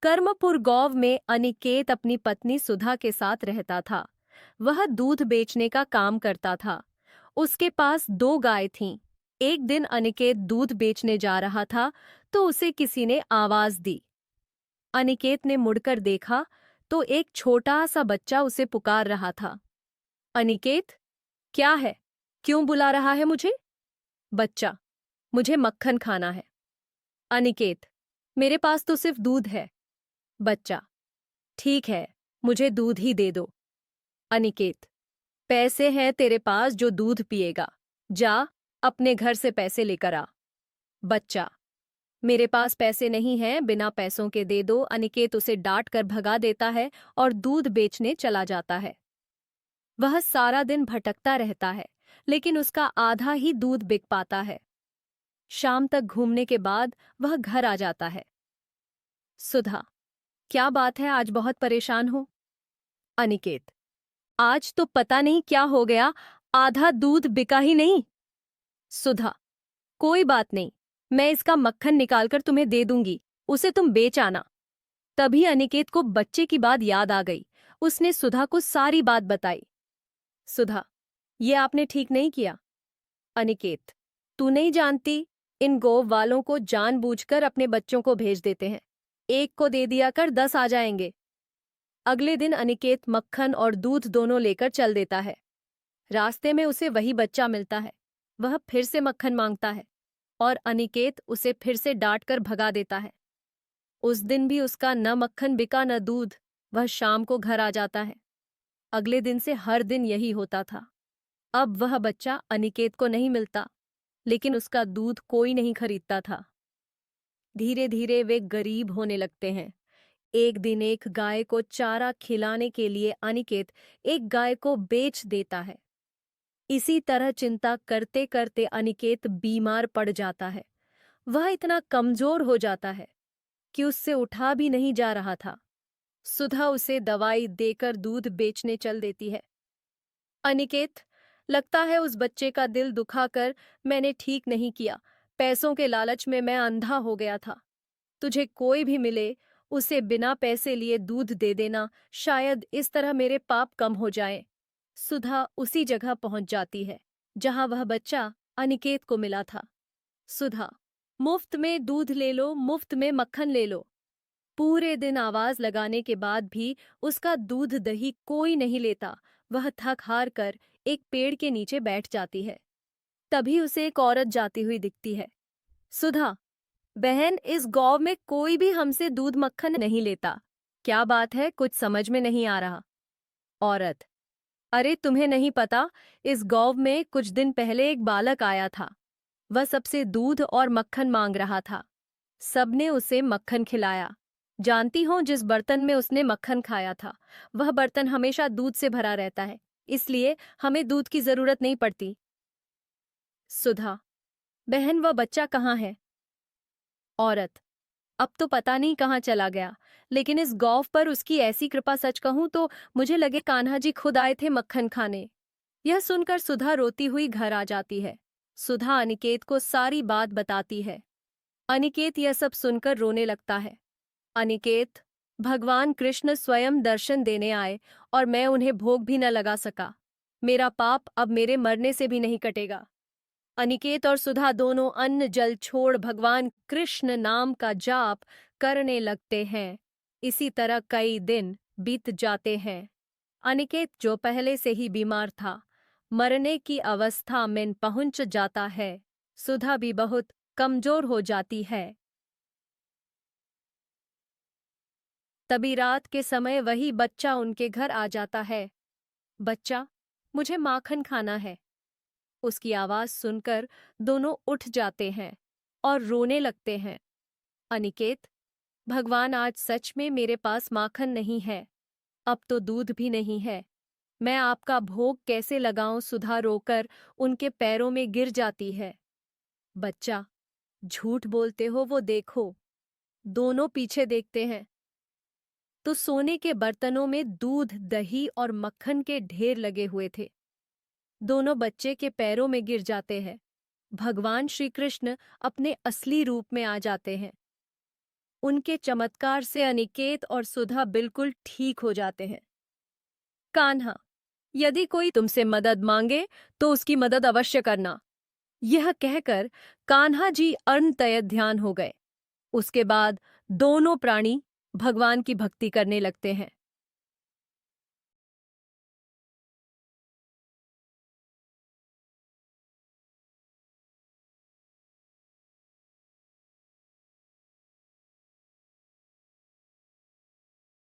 कर्मपुर गांव में अनिकेत अपनी पत्नी सुधा के साथ रहता था। वह दूध बेचने का काम करता था। उसके पास दो गाय थीं। एक दिन अनिकेत दूध बेचने जा रहा था तो उसे किसी ने आवाज दी। अनिकेत ने मुड़कर देखा तो एक छोटा सा बच्चा उसे पुकार रहा था। अनिकेत, क्या है? क्यों बुला रहा है मुझे? बच्चा, मुझे मक्खन खाना है। अनिकेत, मेरे पास तो सिर्फ दूध है। बच्चा, ठीक है, मुझे दूध ही दे दो। अनिकेत, पैसे हैं तेरे पास जो दूध पिएगा? जा, अपने घर से पैसे लेकर आ। बच्चा, मेरे पास पैसे नहीं हैं, बिना पैसों के दे दो। अनिकेत उसे डांट कर भगा देता है और दूध बेचने चला जाता है। वह सारा दिन भटकता रहता है, लेकिन उसका आधा ही दूध बिक पाता है। शाम तक घूमने के बाद वह घर आ जाता है। सुधा, क्या बात है, आज बहुत परेशान हो? अनिकेत, आज तो पता नहीं क्या हो गया, आधा दूध बिका ही नहीं। सुधा, कोई बात नहीं, मैं इसका मक्खन निकालकर तुम्हें दे दूंगी, उसे तुम बेच आना। तभी अनिकेत को बच्चे की बात याद आ गई। उसने सुधा को सारी बात बताई। सुधा, ये आपने ठीक नहीं किया। अनिकेत, तू नहीं जानती, इन गौ वालों को जानबूझकर अपने बच्चों को भेज देते हैं। एक को दे दिया कर 10 आ जाएंगे। अगले दिन अनिकेत मक्खन और दूध दोनों लेकर चल देता है। रास्ते में उसे वही बच्चा मिलता है। वह फिर से मक्खन मांगता है और अनिकेत उसे फिर से डांट कर भगा देता है। उस दिन भी उसका न मक्खन बिका न दूध। वह शाम को घर आ जाता है। अगले दिन से हर दिन यही होता था। अब वह बच्चा अनिकेत को नहीं मिलता, लेकिन उसका दूध कोई नहीं खरीदता था। धीरे धीरे वे गरीब होने लगते हैं। एक दिन एक गाय को चारा खिलाने के लिए अनिकेत एक गाय को बेच देता है। इसी तरह चिंता करते करते अनिकेत बीमार पड़ जाता है। वह इतना कमजोर हो जाता है कि उससे उठा भी नहीं जा रहा था। सुधा उसे दवाई देकर दूध बेचने चल देती है। अनिकेत, लगता है उस बच्चे का दिल दुखाकर मैंने ठीक नहीं किया। पैसों के लालच में मैं अंधा हो गया था। तुझे कोई भी मिले, उसे बिना पैसे लिए दूध दे देना, शायद इस तरह मेरे पाप कम हो जाएं। सुधा उसी जगह पहुंच जाती है जहां वह बच्चा अनिकेत को मिला था। सुधा, मुफ्त में दूध ले लो, मुफ्त में मक्खन ले लो। पूरे दिन आवाज लगाने के बाद भी उसका दूध दही कोई नहीं लेता। वह थक हार कर एक पेड़ के नीचे बैठ जाती है। तभी उसे एक औरत जाती हुई दिखती है। सुधा, बहन, इस गांव में कोई भी हमसे दूध मक्खन नहीं लेता। क्या बात है, कुछ समझ में नहीं आ रहा। औरत, अरे तुम्हें नहीं पता, इस गांव में कुछ दिन पहले एक बालक आया था। वह सबसे दूध और मक्खन मांग रहा था। सबने उसे मक्खन खिलाया। जानती हो, जिस बर्तन में उसने मक्खन खाया था वह बर्तन हमेशा दूध से भरा रहता है, इसलिए हमें दूध की जरूरत नहीं पड़ती। सुधा, बहन, वह बच्चा कहाँ है? औरत, अब तो पता नहीं कहाँ चला गया, लेकिन इस गौव पर उसकी ऐसी कृपा, सच कहूं तो मुझे लगे कान्हा जी खुद आए थे मक्खन खाने। यह सुनकर सुधा रोती हुई घर आ जाती है। सुधा अनिकेत को सारी बात बताती है। अनिकेत यह सब सुनकर रोने लगता है। अनिकेत, भगवान कृष्ण स्वयं दर्शन देने आए और मैं उन्हें भोग भी न लगा सका। मेरा पाप अब मेरे मरने से भी नहीं कटेगा। अनिकेत और सुधा दोनों अन्न जल छोड़ भगवान कृष्ण नाम का जाप करने लगते हैं। इसी तरह कई दिन बीत जाते हैं। अनिकेत, जो पहले से ही बीमार था, मरने की अवस्था में पहुंच जाता है। सुधा भी बहुत कमजोर हो जाती है। तभी रात के समय वही बच्चा उनके घर आ जाता है। बच्चा, मुझे माखन खाना है। उसकी आवाज सुनकर दोनों उठ जाते हैं और रोने लगते हैं। अनिकेत, भगवान, आज सच में मेरे पास माखन नहीं है। अब तो दूध भी नहीं है। मैं आपका भोग कैसे लगाऊं? सुधा रोकर उनके पैरों में गिर जाती है। बच्चा, झूठ बोलते हो, वो देखो। दोनों पीछे देखते हैं तो सोने के बर्तनों में दूध, दही और मक्खन के ढेर लगे हुए थे। दोनों बच्चे के पैरों में गिर जाते हैं। भगवान श्री कृष्ण अपने असली रूप में आ जाते हैं। उनके चमत्कार से अनिकेत और सुधा बिल्कुल ठीक हो जाते हैं। कान्हा, यदि कोई तुमसे मदद मांगे तो उसकी मदद अवश्य करना। यह कहकर कान्हा जी अनतय ध्यान हो गए। उसके बाद दोनों प्राणी भगवान की भक्ति करने लगते हैं।